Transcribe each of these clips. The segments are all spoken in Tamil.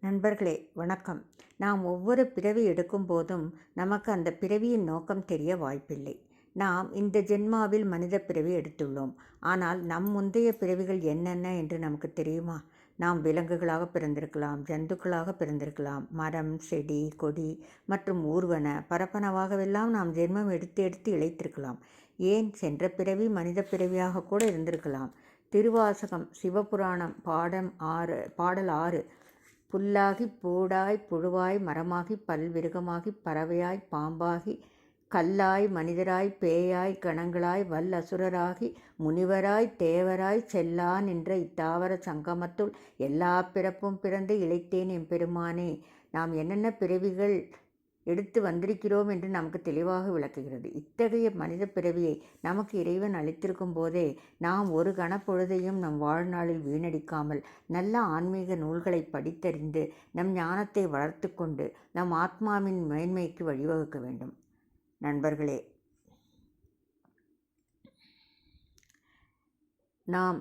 நண்பர்களே வணக்கம். நாம் ஒவ்வொரு பிறவி எடுக்கும் போதும் நமக்கு அந்த பிறவியின் நோக்கம் தெரிய வாய்ப்பில்லை. நாம் இந்த ஜென்மாவில் மனித பிறவி எடுத்துள்ளோம். ஆனால் நம் முந்தைய பிறவிகள் என்னென்ன என்று நமக்கு தெரியுமா? நாம் விலங்குகளாக பிறந்திருக்கலாம், ஜந்துக்களாக பிறந்திருக்கலாம், மரம், செடி, கொடி மற்றும் ஊர்வன பரப்பனவாகவெல்லாம் நாம் ஜென்மம் எடுத்து எடுத்து இழைத்திருக்கலாம். ஏன் சென்ற பிறவி மனித பிறவியாக கூட இருந்திருக்கலாம். திருவாசகம் சிவபுராணம் பாடல் 6 புல்லாகி பூடாய் புழுவாய் மரமாகி பல்விருகமாகி பறவையாய் பாம்பாகி கல்லாய் மனிதராய் பேயாய் கணங்களாய் அசுரராகி முனிவராய் தேவராய் செல்லா நின்ற இத்தாவர சங்கமத்துள் எல்லா பிறப்பும் பிறந்து இளைத்தேன் எம்பெருமானே. நாம் என்னென்ன பிறவிகள் எடுத்து வந்திருக்கிறோம் என்று நமக்கு தெளிவாக விளக்குகிறது. இத்தகைய மனித பிறவியை நமக்கு இறைவன் அளித்திருக்கும் போதே நாம் ஒரு கணப்பொழுதையும் நம் வாழ்நாளில் வீணடிக்காமல் நல்ல ஆன்மீக நூல்களை படித்தறிந்து நம் ஞானத்தை வளர்த்து கொண்டு நம் ஆத்மாவின் மேன்மைக்கு வழிவகுக்க வேண்டும். நண்பர்களே, நாம்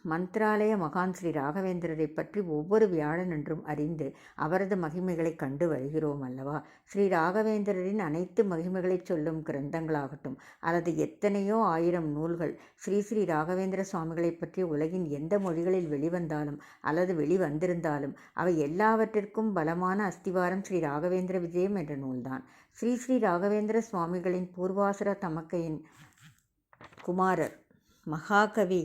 மந்த்ராலய மகான் ஸ்ரீ ராகவேந்திரரை பற்றி ஒவ்வொரு வியாழனன்றும் அறிந்து அவரது மகிமைகளை கண்டு வருகிறோம் அல்லவா? ஸ்ரீ ராகவேந்திரரின் அனைத்து மகிமைகளை சொல்லும் கிரந்தங்களாகட்டும் அல்லது எத்தனையோ ஆயிரம் நூல்கள் ஸ்ரீ ராகவேந்திர சுவாமிகளை பற்றி உலகின் எந்த மொழிகளில் வெளிவந்தாலும் அல்லது வெளிவந்திருந்தாலும் அவை எல்லாவற்றிற்கும் பலமான அஸ்திவாரம் ஸ்ரீ ராகவேந்திர விஜயம் என்ற நூல்தான். ஸ்ரீ ராகவேந்திர சுவாமிகளின் பூர்வாசர தமக்கையின் குமாரர் மகாகவி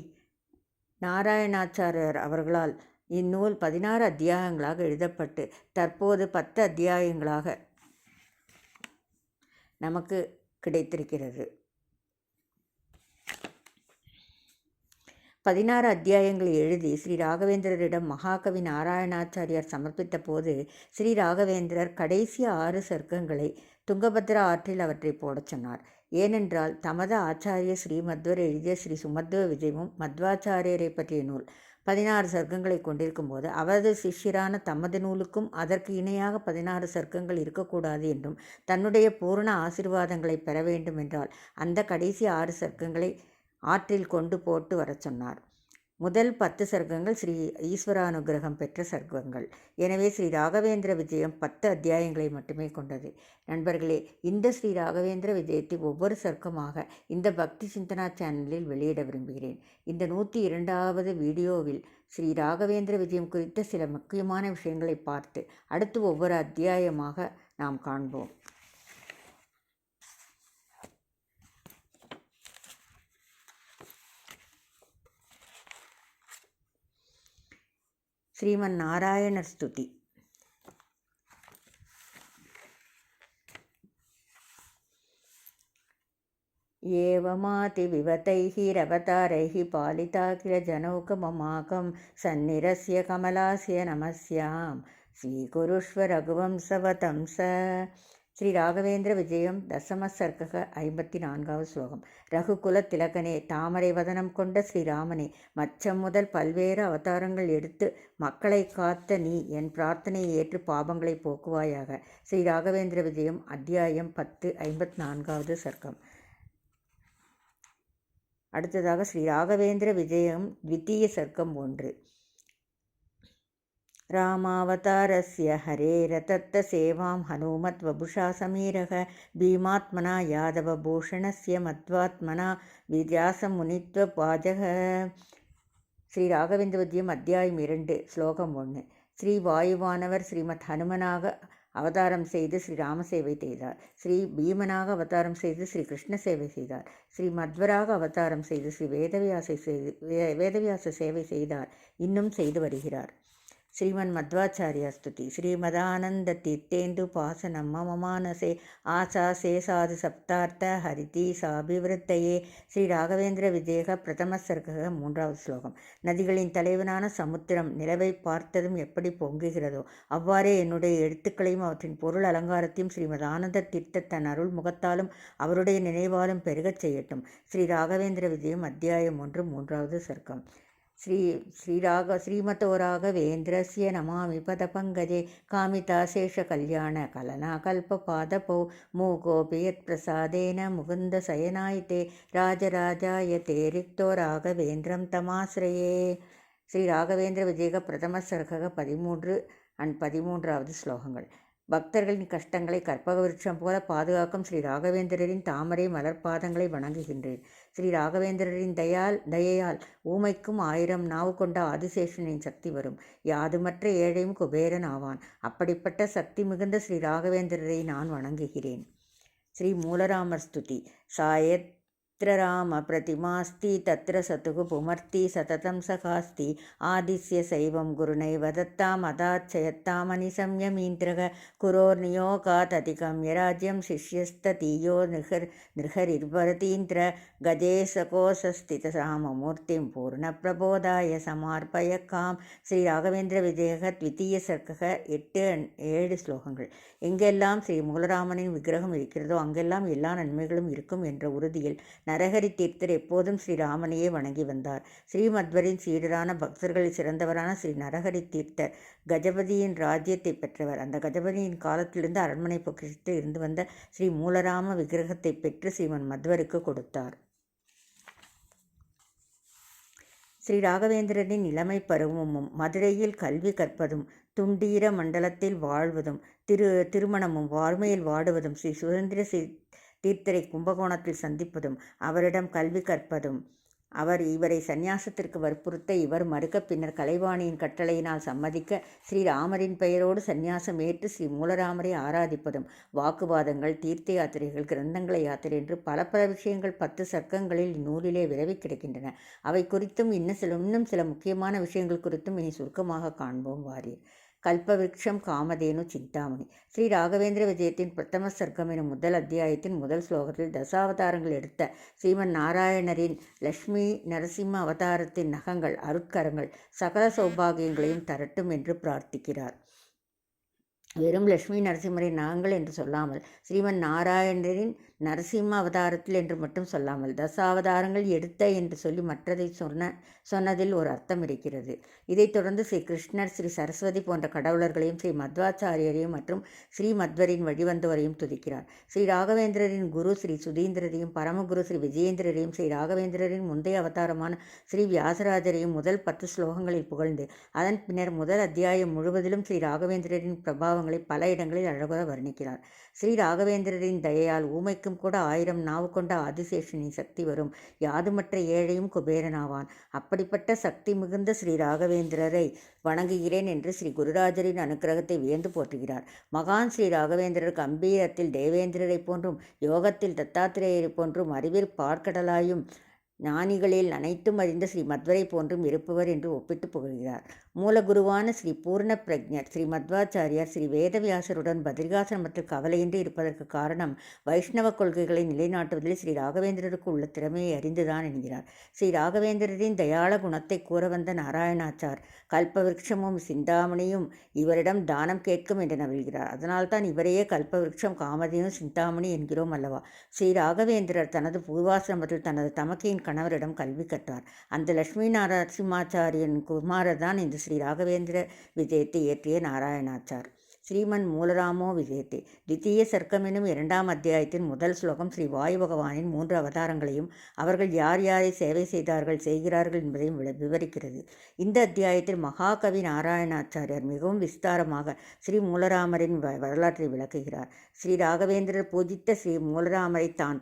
நாராயணாச்சாரியர் அவர்களால் இந்நூல் 16 அத்தியாயங்களாக எழுதப்பட்டு தற்போது 10 அத்தியாயங்களாக நமக்கு கிடைத்திருக்கிறது. 16 அத்தியாயங்களை எழுதி ஸ்ரீ ராகவேந்திரரிடம் மகாகவி நாராயணாச்சாரியார் சமர்ப்பித்த போது ஸ்ரீ ராகவேந்திரர் கடைசி 6 சர்க்கங்களை துங்கபத்ரா ஆற்றில் அவற்றை போடச் சொன்னார். ஏனென்றால் தமது ஆச்சாரிய ஸ்ரீமத்வர் எழுதிய ஸ்ரீ சுமத்வ விஜயமும் மத்வாச்சாரியரை பற்றிய நூல் 16 சர்க்கங்களை கொண்டிருக்கும் போது அவரது சிஷ்யரான தமது நூலுக்கும் அதற்கு இணையாக 16 சர்க்கங்கள் இருக்கக்கூடாது என்றும் தன்னுடைய பூரண ஆசீர்வாதங்களை பெற வேண்டும் என்றால் அந்த கடைசி 6 சர்க்கங்களை ஆற்றில் கொண்டு போட்டு வரச் சொன்னார். முதல் 10 சர்க்கங்கள் ஸ்ரீ ஈஸ்வரானுகிரகம் பெற்ற சர்க்கங்கள். எனவே ஸ்ரீ ராகவேந்திர விஜயம் 10 அத்தியாயங்களை மட்டுமே கொண்டது. நண்பர்களே, இந்த ஸ்ரீ ராகவேந்திர விஜயத்தை ஒவ்வொரு சர்க்கமாக இந்த பக்தி சிந்தனா சேனலில் வெளியிட விரும்புகிறேன். இந்த 102வது வீடியோவில் ஸ்ரீ ராகவேந்திர விஜயம் குறித்த சில முக்கியமான விஷயங்களை பார்த்து அடுத்து ஒவ்வொரு அத்தியாயமாக நாம் காண்போம். ஸ்ரீமன் நாராயணர் ஸ்துதி. ஏவமாதி விவதைஹ ரவதாரைஹ பாலிதா கில ஜனௌகமமாகம் சந்நிரஸ்ய கமலாஸ்ய நமஸ்யாம் ஸ்ரீகுருஷ்வ ரகுவம்சவதம்ச. ஸ்ரீ ராகவேந்திர விஜயம் தசம சர்க்க 54வது ஸ்லோகம். ரகுகுல திலகனே, தாமரை வதனம் கொண்ட ஸ்ரீராமனே, மச்சம் முதல் பல்வேறு அவதாரங்கள் எடுத்து மக்களை காத்த நீ என் பிரார்த்தனையை ஏற்று பாபங்களை போக்குவாயாக. ஸ்ரீ ராகவேந்திர விஜயம் அத்தியாயம் 10 54வது சர்க்கம். அடுத்ததாக ஸ்ரீ ராகவேந்திர விஜயம் த்விதீய சர்க்கம் 1. ராமாவதாரஸ்ய ஹரேர தத்த சேவாம் ஹனுமத் வபுஷா சமீரக பீமாத்மனா யாதவ பூஷணஸ்ய மத்வாத்மனா வித்யாசம் முனித்வ பாஜக. ஸ்ரீ ராகவேந்திர விஜயம் அத்தியாயம் 2 ஸ்லோகம் 1. ஸ்ரீ வாயுவானவர் ஸ்ரீமத் ஹனுமனாக அவதாரம் செய்து ஸ்ரீ ராமசேவை செய்தார். ஸ்ரீ பீமனாக அவதாரம் செய்து ஸ்ரீ கிருஷ்ண சேவை செய்தார். ஸ்ரீ மத்வராக அவதாரம் செய்து ஸ்ரீ வேதவியாச சேவை செய்தார், இன்னும் செய்து வருகிறார். ஸ்ரீமன் மத்வாச்சாரியா ஸ்துதி. ஸ்ரீமதானந்த தீர்த்தேந்து பாசனம் மம மானசே ஆசாசே சாது சப்தார்த்த ஹரிதி சாபிவிருத்தையே. ஸ்ரீ ராகவேந்திர விஜயக பிரதம சர்க்க 3வது ஸ்லோகம். நதிகளின் தலைவனான சமுத்திரம் நிலவை பார்த்ததும் எப்படி பொங்குகிறதோ அவ்வாறே என்னுடைய எழுத்துக்களையும் அவற்றின் பொருள் அலங்காரத்தையும் ஸ்ரீமத் ஆனந்த தீர்த்த தன் அருள் முகத்தாலும் அவருடைய நினைவாலும் பெருகச் செய்யட்டும். ஸ்ரீ ராகவேந்திர விஜயம் அத்தியாயம் 1 3வது சர்க்கம். ஸ்ரீமதோ ராகவேந்திரஸ்ய நமாமி பதபங்கஜே காமிதாசேஷ கல்யாண கலனா கல்ப பாதபோ மூகோபி யத் பிரசாதேன முகுந்த சயனாயிதே ராஜராஜாய தே ரிக்தோ ராகவேந்திரம் தமாஸ்ரயே. ஸ்ரீ ராகவேந்திர விஜயக பிரதம சர்க்க 13 அண்ட் 13வது ஸ்லோகங்கள். பக்தர்களின் கஷ்டங்களை கற்பக விருட்சம் போல பாதுகாக்கும் ஸ்ரீ ராகவேந்திரரின் தாமரை மலர்பாதங்களை வணங்குகின்றேன். ஸ்ரீ ராகவேந்திரரின் தயையால் ஊமைக்கும் 1000 நாவு கொண்ட ஆதிசேஷனின் சக்தி வரும். யாதுமற்ற ஏழையும் குபேரன் ஆவான். அப்படிப்பட்ட சக்தி மிகுந்த ஸ்ரீ ராகவேந்திரரை நான் வணங்குகிறேன். ஸ்ரீ மூலராமர் ஸ்துதி. சாயத் ராம பிரதிமாஸ்தி தத்ர சதுகு புமர்த்தி சததம் சகாஸ்தி ஆதித்ய சைவம் குருணைவ தத்தாம் அதாச்சயத்தாமணி சம்யமீந்திரக குரோர் நியோகாத் அதிகம் யராஜ்யம் சிஷ்யஸ்தீயோ நிருஹரிர்வரதீந்திர கஜேசகோசஸ்தித ராமமூர்த்திம் பூர்ண பிரபோதாய சமார்ப்பயக்காம். ஸ்ரீ ராகவேந்திர விஜயக த்விதீய சர்க்கக 8-7 ஸ்லோகங்கள். எங்கெல்லாம் ஸ்ரீ மூலராமனின் விக்கிரகம் இருக்கிறதோ அங்கெல்லாம் எல்லா நன்மைகளும் இருக்கும் என்ற உறுதியில் நரஹரி தீர்த்தர் எப்போதும் ஸ்ரீராமனையே வணங்கி வந்தார். ஸ்ரீமத்வரின் சீடரான பக்தர்களில் சிறந்தவரான ஸ்ரீ நரஹரி தீர்த்தர் கஜபதியின் ராஜ்யத்தை பெற்றவர். அந்த கஜபதியின் காலத்திலிருந்து அரண்மனை பொக்கிஷத்தில் இருந்து வந்த ஸ்ரீ மூலராம விக்கிரகத்தை பெற்று ஸ்ரீமன் மத்வருக்கு கொடுத்தார். ஸ்ரீ ராகவேந்திரனின் இளமை பருவமும் மதுரையில் கல்வி கற்பதும் துண்டீர மண்டலத்தில் வாழ்வதும் திருமணமும் வார்மையில் வாடுவதும் ஸ்ரீ சுதந்திர தீர்த்தரை கும்பகோணத்தில் சந்திப்பதும் அவரிடம் கல்வி கற்பதும் இவரை சந்நியாசத்திற்கு வற்புறுத்த இவர் மறுக்க பின்னர் கலைவாணியின் கட்டளையினால் சம்மதிக்க ஸ்ரீராமரின் பெயரோடு சந்நியாசம் ஏற்று ஸ்ரீ மூலராமரை ஆராதிப்பதும் வாக்குவாதங்கள் தீர்த்த யாத்திரைகள் கிரந்தங்களை யாத்திரை என்று பல விஷயங்கள் 10 சர்க்கங்களில் இந்நூலிலே விரவி கிடக்கின்றன. அவை குறித்தும் இன்னும் சில முக்கியமான விஷயங்கள் குறித்தும் இனி சுருக்கமாக காண்போம் வாரீர். கல்பவிருக்ஷம் காமதேனு சிந்தாமணி. ஸ்ரீ ராகவேந்திர விஜயத்தின் பிரதம சர்க்கம் எனும் முதல் அத்தியாயத்தின் முதல் ஸ்லோகத்தில் தசாவதாரங்கள் எடுத்த ஸ்ரீமன் நாராயணரின் லக்ஷ்மி நரசிம்ம அவதாரத்தின் நகங்கள் அருட்கரங்கள் சகல சௌபாகியங்களையும் தரட்டும் என்று பிரார்த்திக்கிறார். வெறும் லட்சுமி நரசிம்மரின் நகங்கள் என்று சொல்லாமல் ஸ்ரீமன் நாராயணரின் நரசிம்ம அவதாரத்தில் என்று மட்டும் சொல்லாமல் தசாவதாரங்கள் எடுத்த என்று சொல்லி மற்றதை சொன்னதில் ஒரு அர்த்தம் இருக்கிறது. இதைத் தொடர்ந்து ஸ்ரீ கிருஷ்ணர் ஸ்ரீ சரஸ்வதி போன்ற கடவுளர்களையும் ஸ்ரீ மத்வாச்சாரியரையும் மற்றும் ஸ்ரீ மத்வரின் வழிவந்தவரையும் துதிக்கிறார். ஸ்ரீ ராகவேந்திரரின் குரு ஸ்ரீ சுதீந்திரரையும் பரமகுரு ஸ்ரீ விஜயேந்திரரையும் ஸ்ரீ ராகவேந்திரரின் முந்தைய அவதாரமான ஸ்ரீ வியாசராஜரையும் முதல் 10 ஸ்லோகங்களில் புகழ்ந்து அதன் பின்னர் முதல் அத்தியாயம் முழுவதிலும் ஸ்ரீ ராகவேந்திரரின் பிரபாவங்களை பல இடங்களில் அழகுற வர்ணிக்கிறார். ஸ்ரீ ராகவேந்திரரின் தயையால் ஊமைக்கும் கூட 1000 நாவு கொண்ட ஆதிசேஷனின் சக்தி வரும். யாதுமற்ற ஏழையும் குபேரனாவான். அப்படிப்பட்ட சக்தி மிகுந்த ஸ்ரீ ராகவேந்திரரை வணங்குகிறேன் என்று ஸ்ரீ குருராஜரின் அனுக்கிரகத்தை வியந்து போற்றுகிறார். மகான் ஸ்ரீ ராகவேந்திரர் கம்பீரத்தில் தேவேந்திரரை போன்றும் யோகத்தில் தத்தாத்திரேயரை போன்றும் அறிவில் பார்க்கடலாயும் ஞானிகளில் அனைத்தும் அறிந்த ஸ்ரீ மத்வரை போன்றும் இருப்பவர் என்று ஒப்பிட்டு புகழ்கிறார். மூலகுருவான ஸ்ரீ பூர்ண பிரஜர் ஸ்ரீ மத்வாச்சாரியார் ஸ்ரீ வேதவியாசருடன் பத்ரிகாசிரமத்தில் கவலையின்றி இருப்பதற்கு காரணம் வைஷ்ணவ கொள்கைகளை நிலைநாட்டுவதில் ஸ்ரீ ராகவேந்திரருக்கு உள்ள திறமையை அறிந்துதான் என்கிறார். ஸ்ரீ ராகவேந்திரரின் தயாள குணத்தை கூற வந்த நாராயணாச்சார் கல்பவிருட்சமும் சிந்தாமணியும் இவரிடம் தானம் கேட்கும் என்று நவிழ்கிறார். அதனால்தான் இவரையே கல்பவிருட்சம் காமதேனும் சிந்தாமணி என்கிறோம் அல்லவா. ஸ்ரீ ராகவேந்திரர் தனது பூர்வாசிரமத்தில் தனது தமக்கையின் கணவரிடம் கல்வி கற்றார். அந்த லட்சுமி நரசிம்மாச்சாரியன் குமாரர் தான் இந்த ஸ்ரீ ராகவேந்திர விஜயத்தை இயற்றிய நாராயணாச்சார். ஸ்ரீமன் மூலராமோ விஜயத்தே. தித்தீய சர்க்கம் எனும் 2ஆம் அத்தியாயத்தின் முதல் ஸ்லோகம் ஸ்ரீ வாயு பகவானின் 3 அவதாரங்களையும் அவர்கள் யார் யாரை சேவை செய்கிறார்கள் என்பதையும் விவரிக்கிறது. இந்த அத்தியாயத்தில் மகாகவி நாராயணாச்சாரியார் மிகவும் விஸ்தாரமாக ஸ்ரீ மூலராமரின் வரலாற்றை விளக்குகிறார். ஸ்ரீ ராகவேந்திரர் பூஜித்த ஸ்ரீ மூலராமரைத்தான்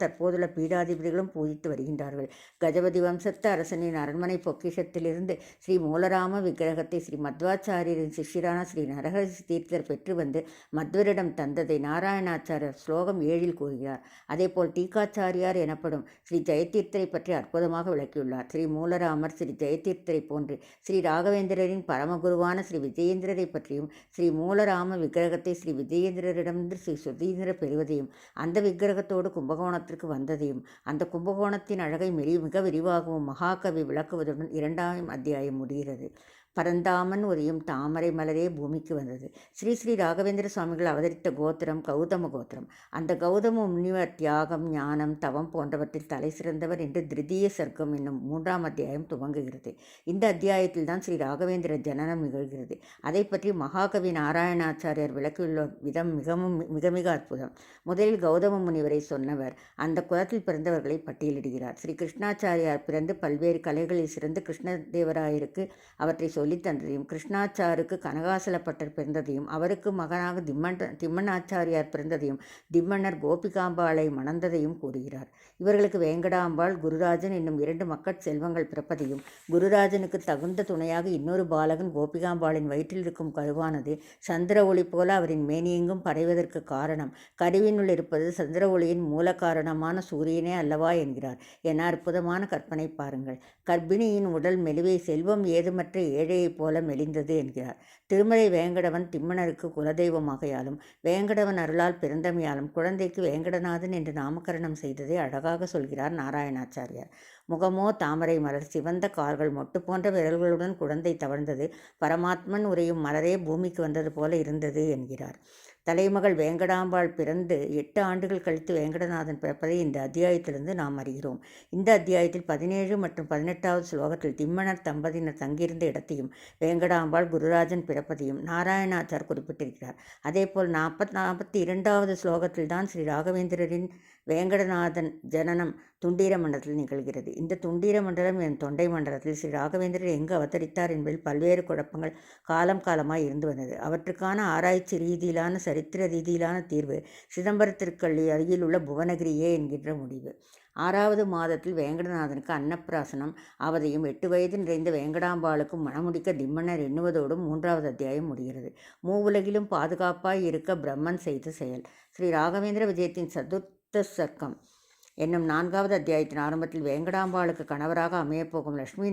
தற்போதுள்ள பீடாதிபதிகளும் பூஜித்து வருகின்றார்கள். கஜபதி வம்சத்து அரசனின் அரண்மனை பொக்கிஷத்திலிருந்து ஸ்ரீ மூலராம விக்கிரகத்தை ஸ்ரீ மத்வாச்சாரியரின் சிஷ்யரான ஸ்ரீ நரஹரி தீர்த்தர் பெற்று வந்து மத்வரிடம் தந்ததை நாராயணாச்சாரியர் ஸ்லோகம் 7 கூறுகிறார். அதேபோல் டீகாச்சாரியார் எனப்படும் ஸ்ரீ ஜெயதீர்த்தரை பற்றி அற்புதமாக விளக்கியுள்ளார். ஸ்ரீ மூலராமர் ஸ்ரீ ஜெயதீர்த்தரை போன்று ஸ்ரீ ராகவேந்திரரின் பரமகுருவான ஸ்ரீ விஜயேந்திரரை பற்றியும் ஸ்ரீ மூலராம விக்கிரகத்தை ஸ்ரீ விஜயேந்திரரிடமிருந்து ஸ்ரீ சுதீந்திர பெறுவதையும் அந்த விக்கிரகத்தோடு கும்பகோணத்திற்கு வந்ததையும் அந்த கும்பகோணத்தின் அழகை மிக விரிவாகவும் மகாகவி விளக்குவதுடன் 2ஆம் அத்தியாயம் முடிகிறது. பரந்தாமன் உரியும் தாமரை மலரே பூமிக்கு வந்தது. ஸ்ரீ ராகவேந்திர சுவாமிகள் அவதரித்த கோத்திரம் கௌதம கோத்திரம். அந்த கௌதம முனிவர் தியாகம் ஞானம் தவம் போன்றவற்றில் தலை சிறந்தவர் என்று திருத்தீய சர்க்கம் என்னும் 3ஆம் அத்தியாயம் துவங்குகிறது. இந்த அத்தியாயத்தில் தான் ஸ்ரீ ராகவேந்திர ஜனனம் நிகழ்கிறது. அதை பற்றி மகாகவி நாராயணாச்சாரியர் விளக்கியுள்ள விதம் மிக அற்புதம். முதலில் கௌதம முனிவரை சொன்னவர் அந்த குலத்தில் பிறந்தவர்களை பட்டியலிடுகிறார். ஸ்ரீ கிருஷ்ணாச்சாரியார் பிறந்து பல்வேறு கலைகளில் சிறந்து கிருஷ்ணதேவராயருக்கு அவற்றை சொல்லித் தந்ததையும், கிருஷ்ணாச்சாருக்கு கனகாசலப்பட்டர் பிறந்ததையும், அவருக்கு மகனாக திம்மண்ணாச்சாரியார் பிறந்ததையும், திம்மன்னர் கோபிகாம்பாளை மணந்ததையும் கூறுகிறார். இவர்களுக்கு வேங்கடாம்பாள், குருராஜன் என்னும் 2 மக்கட் செல்வங்கள் பிறப்பதையும், குருராஜனுக்கு தகுந்த துணையாக இன்னொரு பாலகன் கோபிகாம்பாளின் வயிற்றில் இருக்கும் கருவானது சந்திர ஒளி போல அவரின் மேனியெங்கும் படைவதற்கு காரணம் கருவினுள் இருப்பது சந்திர ஒளியின் மூல காரணமான சூரியனே அல்லவா என்கிறார். என அற்புதமான கற்பனை பாருங்கள். கர்ப்பிணியின் உடல் மெலிவை செல்வம் ஏதுமற்ற ஏழையைப் போல மெலிந்தது என்கிறார். திருமலை வேங்கடவன் திம்மணருக்கு குலதெய்வமாகையாலும் வேங்கடவன் அருளால் பிறந்தமையாலும் குழந்தைக்கு வேங்கடநாதன் என்று நாமகரணம் செய்ததை அழகாக சொல்கிறார் நாராயணாச்சாரியார். முகமோ தாமரை மலர், சிவந்த கால்கள், மொட்டு போன்ற விரல்களுடன் குழந்தை தவழ்ந்தது. பரமாத்மன் உரையும் மலரே பூமிக்கு வந்தது போல இருந்தது என்கிறார். தலைமகள் வேங்கடாம்பாள் பிறந்து 8 ஆண்டுகள் கழித்து வேங்கடநாதன் பிறப்பதை இந்த அத்தியாயத்திலிருந்து நாம் அறிகிறோம். இந்த அத்தியாயத்தில் 17 மற்றும் 18வது ஸ்லோகத்தில் திம்மணர் தம்பதியினர் தங்கியிருந்த இடத்தையும் வேங்கடாம்பாள் குருராஜன் பிறப்பதையும் நாராயணாச்சார் குறிப்பிட்டிருக்கிறார். அதேபோல் 42வது ஸ்லோகத்தில் தான் ஸ்ரீ ராகவேந்திரரின் வேங்கடநாதன் ஜனனம் துண்டீர மண்டலத்தில் நிகழ்கிறது. இந்த துண்டீர மண்டலம் என் தொண்டை மண்டலத்தில் ஸ்ரீ ராகவேந்திரர் எங்கு அவதரித்தார் என்பதில் பல்வேறு குழப்பங்கள் காலமாய் இருந்து வந்தது. அவற்றுக்கான ஆராய்ச்சி ரீதியிலான சரித்திர ரீதியிலான தீர்வு சிதம்பரத்திற்கள்ளி அருகில் உள்ள புவனகிரியே என்கின்ற முடிவு. 6வது மாதத்தில் வேங்கடநாதனுக்கு அன்னப்பிராசனம் ஆவதையும் 8 வயது நிறைந்த வேங்கடாம்பாளுக்கும் மணமுடிக்க திம்மன்னர் எண்ணுவதோடும் 3வது அத்தியாயம் முடிகிறது. மூவுலகிலும் பாதுகாப்பாய் இருக்க பிரம்மன் செய்த செயல். ஸ்ரீ ராகவேந்திர விஜயத்தின் சதுர்த்த சர்க்கம் என்னும் 4வது அத்தியாயத்தின் ஆரம்பத்தில் வேங்கடாம்பாளுக்கு கணவராக அமையப்போகும் லட்சுமி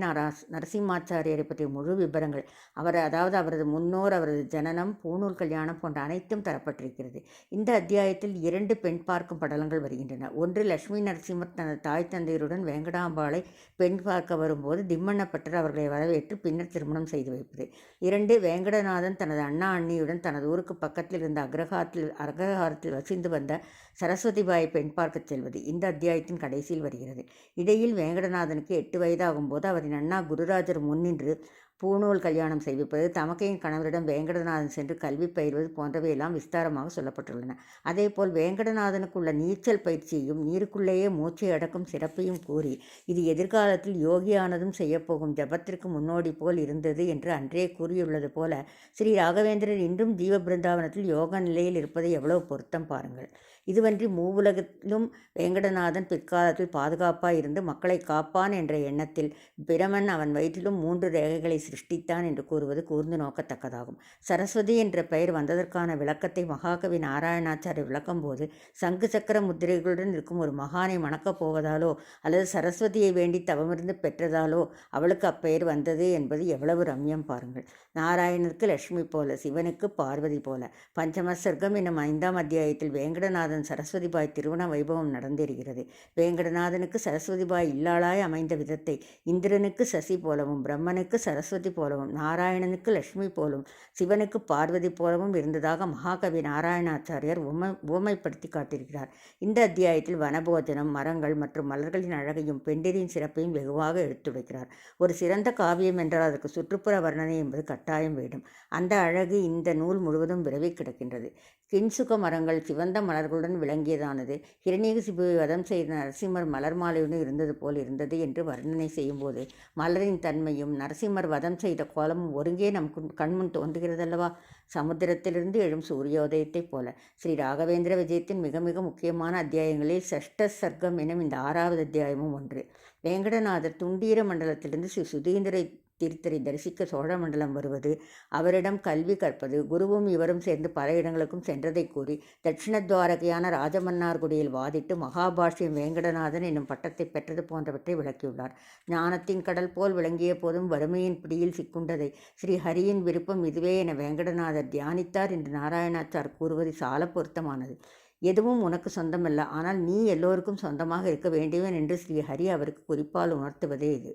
நரசிம்மாச்சாரியரை பற்றிய முழு விபரங்கள், அவரது முன்னோர், அவரது ஜனனம், பூணூல் கல்யாணம் போன்ற அனைத்தும் தரப்பட்டிருக்கிறது. இந்த அத்தியாயத்தில் 2 பெண் பார்க்கும் படலங்கள் வருகின்றன. ஒன்று, லட்சுமி நரசிம்மர் தனது தாய் தந்தையருடன் வேங்கடாம்பாளை பெண் பார்க்க வரும்போது திம்மண்ணப்பட்டர் அவர்களை வரவேற்று பின்னர் திருமணம் செய்து வைப்பது. 2, வேங்கடநாதன் தனது அண்ணா அண்ணியுடன் தனது ஊருக்கு பக்கத்தில் இருந்த அக்ரஹாரத்தில் வசித்து வந்த சரஸ்வதிபாயை பெண் பார்க்கச் செல்வது இந்த அத்தியாயத்தின் கடைசியில் வருகிறது. இடையில் வேங்கடநாதனுக்கு 8 வயதாகும்போது அவரின் அண்ணா குருராஜர் முன்னின்று பூணூல் கல்யாணம் செய்விப்பது, தமக்கையின் கணவரிடம் வேங்கடநாதன் சென்று கல்வி பயிர்வது போன்றவையெல்லாம் விஸ்தாரமாக சொல்லப்பட்டுள்ளன. அதேபோல் வேங்கடநாதனுக்கு உள்ள நீச்சல் பயிற்சியையும் நீருக்குள்ளேயே மூச்சை அடக்கும் சிறப்பையும் கூறி இது எதிர்காலத்தில் யோகியானதும் செய்யப்போகும் ஜபத்திற்கு முன்னோடி போல் இருந்தது என்று அன்றே கூறியுள்ளது போல ஸ்ரீ ராகவேந்திரர் இன்றும் ஜீவ பிருந்தாவனத்தில் யோக நிலையில் இருப்பதை எவ்வளவு பொருத்தம் பாருங்கள். இதுவன்றி மூவுலகிலும் வேங்கடநாதன் பிற்காலத்தில் பாதுகாப்பாய் இருந்து மக்களை காப்பான் என்ற எண்ணத்தில் பிரமன் அவன் வயிற்றிலும் 3 ரேகைகளை சிருஷ்டித்தான் என்று கூறுவது கூர்ந்து நோக்கத்தக்கதாகும். சரஸ்வதி என்ற பெயர் வந்ததற்கான விளக்கத்தை மகாகவி நாராயணாச்சாரியர் விளக்கும்போது சங்கு சக்கர முத்திரைகளுடன் இருக்கும் ஒரு மகானை மணக்கப் போவதாலோ அல்லது சரஸ்வதியை வேண்டி தவமிருந்து பெற்றதாலோ அவளுக்கு அப்பெயர் வந்தது என்பது எவ்வளவு ரம்யம் பாருங்கள். நாராயணருக்கு லட்சுமி போல, சிவனுக்கு பார்வதி போல. பஞ்சம சர்க்கம் என்னும் 5ஆம் அத்தியாயத்தில் வேங்கடநாதன் சரஸ்வதிபாய் திருமண வைபவம் நடந்தேறுகிறது. வேங்கடநாதனுக்கு சரஸ்வதிபாய் இல்லாளாய் அமைந்த விதத்தை இந்திரனுக்கு சசி போலவும், பிரம்மனுக்கு சரஸ்வதி போலவும், நாராயணனுக்கு லட்சுமி போலவும், சிவனுக்கு பார்வதி போலவும் இருந்ததாக மகாகவி நாராயணாச்சாரியார் உவமைப்படுத்தி காட்டியிருக்கிறார். இந்த அத்தியாயத்தில் வனபோஜனம், மரங்கள் மற்றும் மலர்களின் அழகையும் பெண்டிரின் சிறப்பையும் வெகுவாக எடுத்துரைக்கிறார். ஒரு சிறந்த காவியம் என்றால் அதற்கு சுற்றுப்புற வர்ணனை என்பது கட்டாயம் வேண்டும். அந்த அழகு இந்த நூல் முழுவதும் விரவி கிடக்கின்றது. கின்சுக மரங்கள் சிவந்த மலர்களுடன் விளங்கியதானது. ஹிரண்யகசிபுவை வதம் செய்த நரசிம்மர் மலர் மாலையுடன் இருந்தது போல் இருந்தது என்று வர்ணனை செய்யும்போது மலரின் தன்மையும் நரசிம்மர் வதம் செய்த கோலமும் ஒருங்கே நம் கண்முன் தோன்றுகிறதல்லவா? சமுத்திரத்திலிருந்து எழும் சூரியோதயத்தைப் போல. ஸ்ரீ ராகவேந்திர விஜயத்தின் மிக மிக முக்கியமான அத்தியாயங்களில் சஷ்ட சர்க்கம் எனும் இந்த 6வது அத்தியாயமும் ஒன்று. வேங்கடநாதர் துண்டீர மண்டலத்திலிருந்து ஸ்ரீ சுதீந்திர தீர்த்தரை தரிசிக்க சோழ மண்டலம் வருவது, அவரிடம் கல்வி கற்பது, குருவும் இவரும் சேர்ந்து பல இடங்களுக்கும் சென்றதை கூறி தட்சிணத்வாரகையான ராஜமன்னார்குடியில் வாதிட்டு மகாபாஷ்யம் வேங்கடநாதன் என்னும் பட்டத்தை பெற்றது போன்றவற்றை விளக்கியுள்ளார். ஞானத்தின் கடல் போல் விளங்கிய போதும் வறுமையின் பிடியில் சிக்குண்டதை ஸ்ரீ ஹரியின் விருப்பம் இதுவே என வேங்கடநாதர் தியானித்தார் என்று நாராயணாச்சார் கூறுவது சால பொருத்தமானது. எதுவும் உனக்கு சொந்தமல்ல, ஆனால் நீ எல்லோருக்கும் சொந்தமாக இருக்க வேண்டியவன் என்று ஸ்ரீ ஹரி அவருக்கு குறிப்பால் உணர்த்துவதே இது.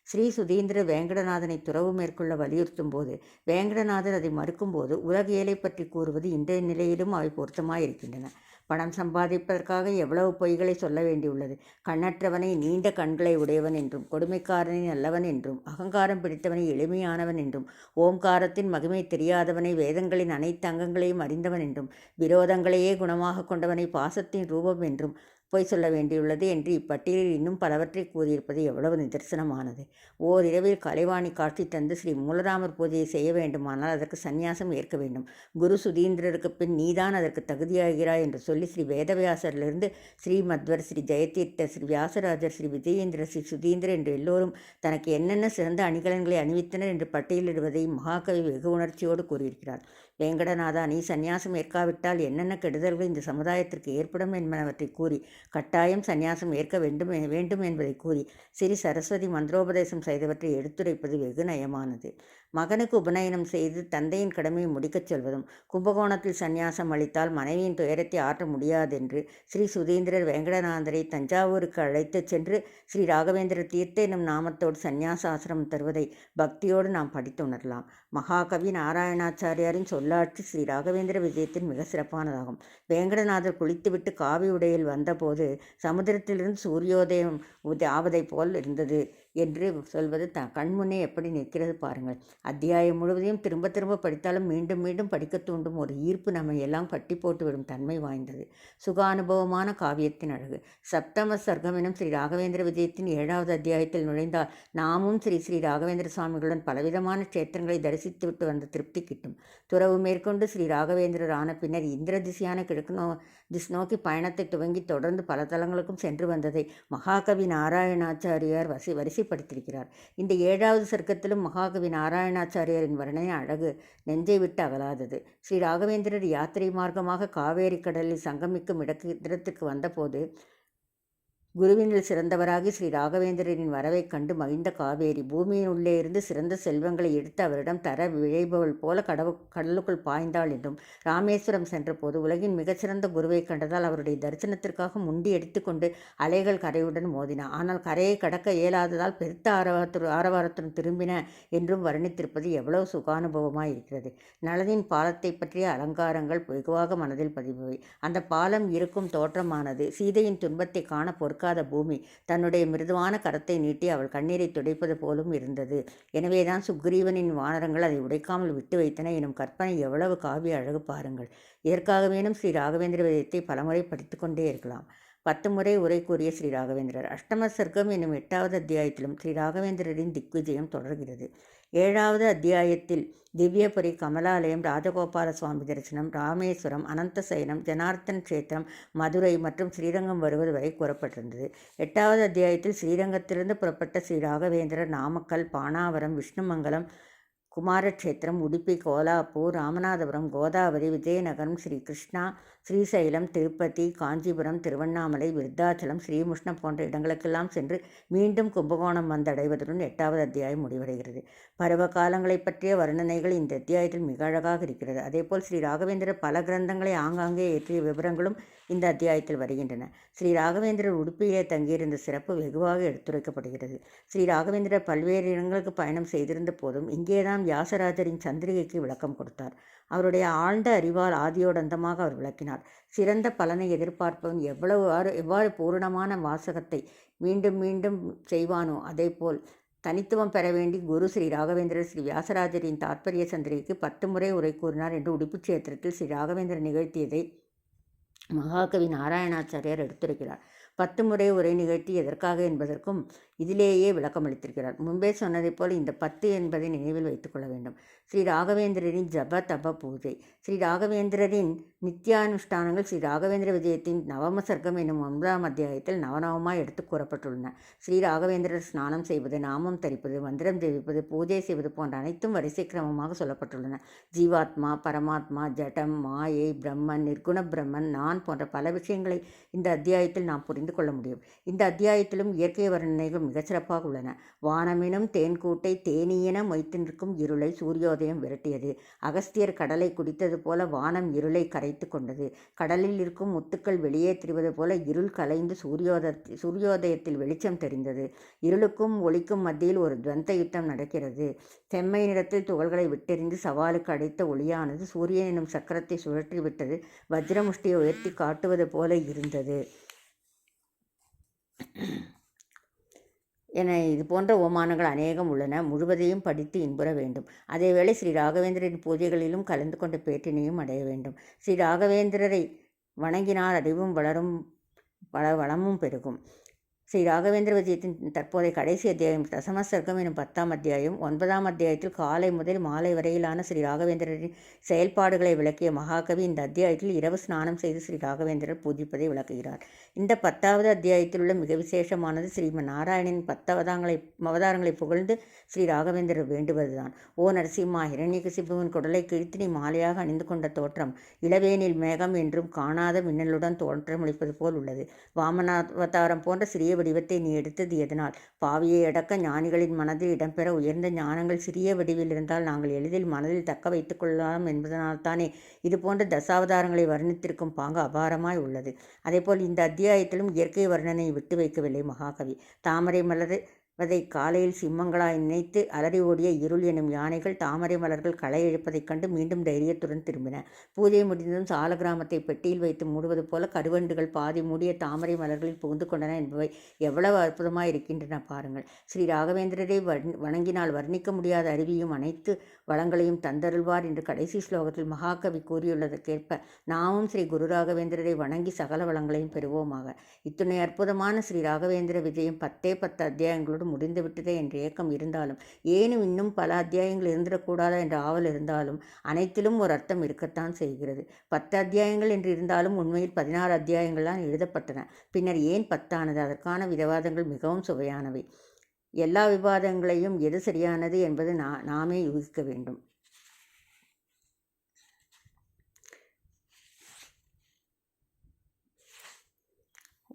ஸ்ரீ சுதீந்திர வேங்கடநாதனை துறவு மேற்கொள்ள வலியுறுத்தும் போது வேங்கடநாதர் அதை மறுக்கும்போது உலகியலை பற்றி கூறுவது இன்றைய நிலையிலும் அவை பொருத்தமாயிருக்கின்றன. பணம் சம்பாதிப்பதற்காக எவ்வளவு பொய்களை சொல்ல வேண்டியுள்ளது. கண்ணற்றவனை நீண்ட கண்களை உடையவன் என்றும், கொடுமைக்காரனை நல்லவன் என்றும், அகங்காரம் பிடித்தவனை எளிமையானவன் என்றும், ஓம்காரத்தின் மகிமை தெரியாதவனை வேதங்களின் அனைத்து அங்கங்களையும் அறிந்தவன் என்றும், விரோதங்களையே குணமாக கொண்டவனை பாசத்தின் ரூபம் என்றும், பொய் சொல்ல வேண்டியுள்ளது என்று இப்பட்டியலில் இன்னும் பலவற்றை கூறியிருப்பது எவ்வளவு நிதர்சனமானது. ஓரிரவில் கலைவாணி காட்சி தந்து ஸ்ரீ மூலராமர் பூஜையை செய்ய வேண்டுமானால் அதற்கு சந்நியாசம் ஏற்க வேண்டும். குரு சுதீந்திரருக்கு பின் நீதான் அதற்கு தகுதியாகிறாய் என்று சொல்லி ஸ்ரீ வேதவியாசரிலிருந்து ஸ்ரீ மத்வர், ஸ்ரீ ஜெயதீர்த்தர், ஸ்ரீ வியாசராஜர், ஸ்ரீ விஜயேந்திர, ஸ்ரீ சுதீந்திர என்று எல்லோரும் தனக்கு என்னென்ன சிறந்த அணிகலன்களை அணிவித்தனர் என்று பட்டியலிடுவதை மகாகவி வெகு உணர்ச்சியோடு கூறியிருக்கிறார். வேங்கடநாதா, நீ சந்நியாசம் ஏற்காவிட்டால் என்னென்ன கெடுதல்கள் இந்த சமுதாயத்திற்கு ஏற்படும் என்பனவற்றை கூறி கட்டாயம் சந்நியாசம் ஏற்க வேண்டும் என்பதை கூறி ஸ்ரீ சரஸ்வதி மந்திரோபதேசம் செய்தவற்றை எடுத்துரைப்பது வெகு நயமானது. மகனுக்கு உபநயனம் செய்து தந்தையின் கடமையை முடிக்கச் சொல்வதும், கும்பகோணத்தில் சந்நியாசம் அளித்தால் மனைவியின் துயரத்தை ஆற்ற முடியாதென்று ஸ்ரீ சுதீந்திரர் வேங்கடநாதரை தஞ்சாவூருக்கு அழைத்துச் சென்று ஸ்ரீ ராகவேந்திர தீர்த்த எனும் நாமத்தோடு சந்நியாச ஆசிரமம் தருவதை பக்தியோடு நாம் படித்துணரலாம். மகாகவி நாராயணாச்சாரியாரின் சொல்லாட்சி ஸ்ரீ ராகவேந்திர விஜயத்தின் மிக சிறப்பானதாகும். வேங்கடநாதர் குளித்துவிட்டு காவி உடையில் வந்தபோது சமுத்திரத்திலிருந்து சூரியோதயம் ஆவதைப் போல் இருந்தது என்று சொல்வது கண்முன்னே எப்படி நிற்கிறது பாருங்கள். அத்தியாயம் முழுவதையும் திரும்ப திரும்ப படித்தாலும் மீண்டும் மீண்டும் படிக்க தூண்டும் ஒரு ஈர்ப்பு நம்மை எல்லாம் கட்டி போட்டுவிடும் தன்மை வாய்ந்தது. சுகானுபவமான காவியத்தின் அழகு. சப்தம சர்க்கம் எனும் ஸ்ரீ ராகவேந்திர விஜயத்தின் 7வது அத்தியாயத்தில் நுழைந்தால் நாமும் ஸ்ரீ ராகவேந்திர சுவாமிகளுடன் பலவிதமான க்ஷேத்திரங்களை தரிசித்துவிட்டு வந்த திருப்தி கிட்டும். துறவு மேற்கொண்டு ஸ்ரீ ராகவேந்திரர் ஆன பின்னர் இந்திர திசையான கிழக்கு திஸ் நோக்கி பயணத்தை துவங்கி தொடர்ந்து பல தலங்களுக்கும் சென்று வந்ததை மகாகவி நாராயணாச்சாரியார் வரிசைப்படுத்தியிருக்கிறார். இந்த 7வது சர்க்கத்திலும் மகாகவி நாராயணாச்சாரியாரின் வர்ணனை அழகு நெஞ்சை விட்டு அகலாதது. ஸ்ரீ ராகவேந்திரர் யாத்திரை மார்க்கமாக காவேரி கடலில் சங்கமிக்கும் இடத்திற்கு வந்தபோது குருவினில் சிறந்தவராகி ஸ்ரீ ராகவேந்திரரின் வரவைக் கண்டு மகிழ்ந்த காவேரி பூமியின் உள்ளே இருந்து சிறந்த செல்வங்களை எடுத்து அவரிடம் தர விழைபவள் போல கடலுக்குள் பாய்ந்தாள் என்றும், ராமேஸ்வரம் சென்றபோது உலகின் மிகச்சிறந்த குருவை கண்டதால் அவருடைய தரிசனத்திற்காக முண்டி எடுத்துக்கொண்டு அலைகள் கரையுடன் மோதின. ஆனால் கரையை கடக்க இயலாததால் பெருத்த ஆரவாரத்துடன் திரும்பின என்றும் வர்ணித்திருப்பது எவ்வளவு சுகானுபவமாய் இருக்கிறது. நளனின் பாலத்தை பற்றிய அலங்காரங்கள் வெகுவாக மனதில் பதிபவை. அந்த பாலம் இருக்கும் தோற்றமானது சீதையின் துன்பத்தை காண பொறுக்காத பூமி தன்னுடைய மிருதுவான கரத்தை நீட்டி அவள் கண்ணீரை துடைப்பது போலும் இருந்தது. எனவேதான் சுக்ரீவனின் வானரங்கள் அதை உடைக்காமல் விட்டு வைத்தன எனும் கற்பனை எவ்வளவு காவிய அழகு பாருங்கள். இதற்காகவேனும் ஸ்ரீ ராகவேந்திர விஜயத்தை பலமுறை படித்து கொண்டே இருக்கலாம். 10 முறை உரை கூறிய ஸ்ரீ ராகவேந்திரர். அஷ்டம சர்க்கம் என்னும் 8வது அத்தியாயத்திலும் ஸ்ரீ ராகவேந்திரரின் திக்விஜயம் தொடர்கிறது. 7வது அத்தியாயத்தில் திவ்யபுரி, கமலாலயம், ராஜகோபால சுவாமி தரிசனம், ராமேஸ்வரம், அனந்தசயனம், ஜனார்த்தன் க்ஷேத்திரம், மதுரை மற்றும் ஸ்ரீரங்கம் வருவது வரை கூறப்பட்டிருந்தது. 8வது அத்தியாயத்தில் ஸ்ரீரங்கத்திலிருந்து புறப்பட்ட ஸ்ரீ ராகவேந்திரர் நாமக்கல், பானாவரம், விஷ்ணுமங்கலம், குமாரக்ஷேத்திரம், உடுப்பி, கோலாப்பூர், ராமநாதபுரம், கோதாவரி, விஜயநகரம், ஸ்ரீ கிருஷ்ணா, ஸ்ரீசைலம், திருப்பதி, காஞ்சிபுரம், திருவண்ணாமலை, விருத்தாச்சலம், ஸ்ரீமுஷ்ணம் போன்ற இடங்களுக்கெல்லாம் சென்று மீண்டும் கும்பகோணம் வந்தடைவதுடன் 8வது அத்தியாயம் முடிவடைகிறது. பருவ காலங்களை பற்றிய வர்ணனைகள் இந்த அத்தியாயத்தில் மிக அழகாக இருக்கிறது. அதேபோல் ஸ்ரீ ராகவேந்திரர் பல கிரந்தங்களை ஆங்காங்கே ஏற்றிய விவரங்களும் இந்த அத்தியாயத்தில் வருகின்றன. ஸ்ரீ ராகவேந்திரர் உடுப்பிலே தங்கியிருந்த சிறப்பு வெகுவாக எடுத்துரைக்கப்படுகிறது. ஸ்ரீ ராகவேந்திரர் பல்வேறு இடங்களுக்கு பயணம் செய்திருந்த போதும் இங்கேதான் வியாசராஜரின் சந்திரிகைக்கு விளக்கம் கொடுத்தார். அவருடைய ஆழ்ந்த அறிவால் ஆதியோடந்தமாக அவர் விளக்கினார். சிறந்த பலனை எதிர்பார்ப்பவன் எவ்வாறு பூரணமான வாசகத்தை மீண்டும் மீண்டும் செய்வானோ அதேபோல் தனித்துவம் பெற வேண்டி குரு ஸ்ரீ ராகவேந்திரர் ஸ்ரீ வியாசராஜரின் தாற்பரிய சந்திரிகைக்கு 10 முறை உரை கூறினார் என்று உடுப்பு க்ஷேத்திரத்தில் ஸ்ரீ ராகவேந்திரர் நிகழ்த்தியதை மகாகவி நாராயணாச்சாரியார் எடுத்துரைக்கிறார். 10 முறை உரை நிகழ்த்தி எதற்காக என்பதற்கும் இதிலேயே விளக்கமளித்திருக்கிறார். முன்பே சொன்னதைப் போல் இந்த 10 என்பதை நினைவில் வைத்துக்கொள்ள வேண்டும். ஸ்ரீ ராகவேந்திரரின் ஜப தப பூஜை. ஸ்ரீ ராகவேந்திரரின் நித்தியானுஷ்டானங்கள் ஸ்ரீ ராகவேந்திர விஜயத்தின் நவம சர்க்கம் என்னும் 9ஆம் அத்தியாயத்தில் நவநவமாய் எடுத்து கூறப்பட்டுள்ளன. ஸ்ரீ ராகவேந்திரர் ஸ்நானம் செய்வது, நாமம் தரிப்பது, மந்திரம் ஜெபிப்பது, பூஜை செய்வது போன்ற அனைத்தும் வரிசை கிரமமாக சொல்லப்பட்டுள்ளன. ஜீவாத்மா, பரமாத்மா, ஜடம், மாயை, பிரம்மன், நிர்குண பிரம்மன், நான் போன்ற பல விஷயங்களை இந்த அத்தியாயத்தில் நாம் புரிந்து கொள்ள முடியும். இந்த அத்தியாயத்திலும் இயற்கை வர்ணனைகள் மிகச்சிறப்பாக உள்ளன. வானமெனும் தேன்கூட்டை தேனீயென மொய்த்திருக்கும் இருளை சூரியோதயம் விரட்டியது. அகஸ்தியர் கடலை குடித்தது போல வானம் இருளை கரைத்து கொண்டது. கடலில் இருக்கும் முத்துக்கள் வெளியே தெரிவது போல இருள் கலைந்து சூரியோதயத்தில் வெளிச்சம் தெரிந்தது. இருளுக்கும் ஒளிக்கும் மத்தியில் ஒரு துவந்த யுத்தம் நடக்கிறது. செம்மை நிறத்தில் துகள்களை விட்டெறிந்து சவாலுக்கு அடைத்த ஒளியானது சூரியன் எனும் சக்கரத்தை சுழற்றி விட்டது. வஜ்ரமுஷ்டியை உயர்த்தி காட்டுவது போல இருந்தது என இது போன்ற ஓமானங்கள் அநேகம் உள்ளன. முழுவதையும் படித்து இன்புற வேண்டும். அதேவேளை ஸ்ரீ ராகவேந்திரரின் பூஜைகளிலும் கலந்து கொண்ட பேற்றினையும் அடைய வேண்டும். ஸ்ரீ ராகவேந்திரரை வணங்கினால் அறிவும் வளரும் வளமும் பெருகும். ஸ்ரீ ராகவேந்திர விஜயத்தின் தற்போதைய கடைசி அத்தியாயம் தசம சர்க்கம் எனும் 10ஆம் அத்தியாயம். 9ஆம் அத்தியாயத்தில் காலை முதல் மாலை வரையிலான ஸ்ரீ ராகவேந்திரரின் செயல்பாடுகளை விளக்கிய மகாகவி இந்த அத்தியாயத்தில் இரவு ஸ்நானம் செய்து ஸ்ரீ ராகவேந்திரர் பூஜிப்பதை விளக்குகிறார். இந்த 10வது அத்தியாயத்தில் உள்ள மிக விசேஷமானது ஸ்ரீமன் நாராயணனின் 10 அவதாரங்களை புகழ்ந்து ஸ்ரீ ராகவேந்திரர் வேண்டுவதுதான். ஓ நரசிம்மா, ஹிரண்யகசிபுவின் குடலை கிழித்து நீ மாலையாக அணிந்து கொண்ட தோற்றம் இளவேனில் மேகம் என்றும் காணாத மின்னலுடன் தோற்றமளிப்பது போல் உள்ளது. வாமனாவதாரம் போன்ற சிறிய வடிவத்தை நீ எடுத்தது எதனால்? பாவியை அடக்க ஞானிகளின் மனதில் இடம்பெற உயர்ந்த ஞானங்கள் சிறிய வடிவில் இருந்தால் நாங்கள் எளிதில் மனதில் தக்க வைத்துக் கொள்ளலாம் என்பதனால்தானே இது போன்ற தசாவதாரங்களை வர்ணித்திருக்கும் பாங்கு அபாரமாய் உள்ளது. அதேபோல் இந்த அத்தியாயத்திலும் இயற்கை வர்ணனை விட்டு வைக்கவில்லை மகாகவி. தாமரை மலர்வதை காலையில் சிம்மங்களாய் நினைத்து அலறி ஓடிய இருள் எனும் யானைகள் தாமரை மலர்கள் களை இழுப்பதைக் கண்டு மீண்டும் தைரியத்துடன் திரும்பின. பூஜை முடிந்ததும் சால கிராமத்தை பெட்டியில் வைத்து மூடுவது போல கருவண்டுகள் பாதி மூடிய தாமரை மலர்களில் புகுந்து கொண்டன என்பவை எவ்வளவு அற்புதமாய் இருக்கின்றன பாருங்கள். ஸ்ரீ ராகவேந்திரரை வணங்கினால் வர்ணிக்க முடியாத அறிவியும் அனைத்து வளங்களையும் தந்தருள்வார் என்று கடைசி ஸ்லோகத்தில் மகாகவி கூறியுள்ளதற்கேற்ப நாமும் ஸ்ரீ குரு ராகவேந்திரரை வணங்கி சகல வளங்களையும் பெறுவோமாக. இத்துணை அற்புதமான ஸ்ரீ ராகவேந்திர விஜயம் 10 அத்தியாயங்களோடு முடிந்துவிட்டதே என்ற ஏக்கம் இருந்தாலும், ஏனும் இன்னும் பல அத்தியாயங்கள் இருந்துடக்கூடாதா என்ற ஆவல் இருந்தாலும், அனைத்திலும் ஒரு அர்த்தம் இருக்கத்தான் செய்கிறது. 10 அத்தியாயங்கள் என்று இருந்தாலும் உண்மையில் 16 அத்தியாயங்கள் தான் எழுதப்பட்டன. பின்னர் ஏன் 10 ஆனது? அதற்கான விவாதங்கள் மிகவும் சுவையானவை. எல்லா விவாதங்களையும் எது சரியானது என்பது நாமே யூகிக்க வேண்டும்.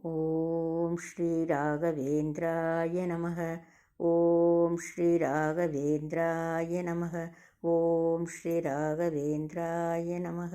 ஓம் ஸ்ரீ ராகவேந்திராய நமக. ஓம் ஸ்ரீ ராகவேந்திராய நமக. ஓம் ஸ்ரீ ராகவேந்திராய நமக.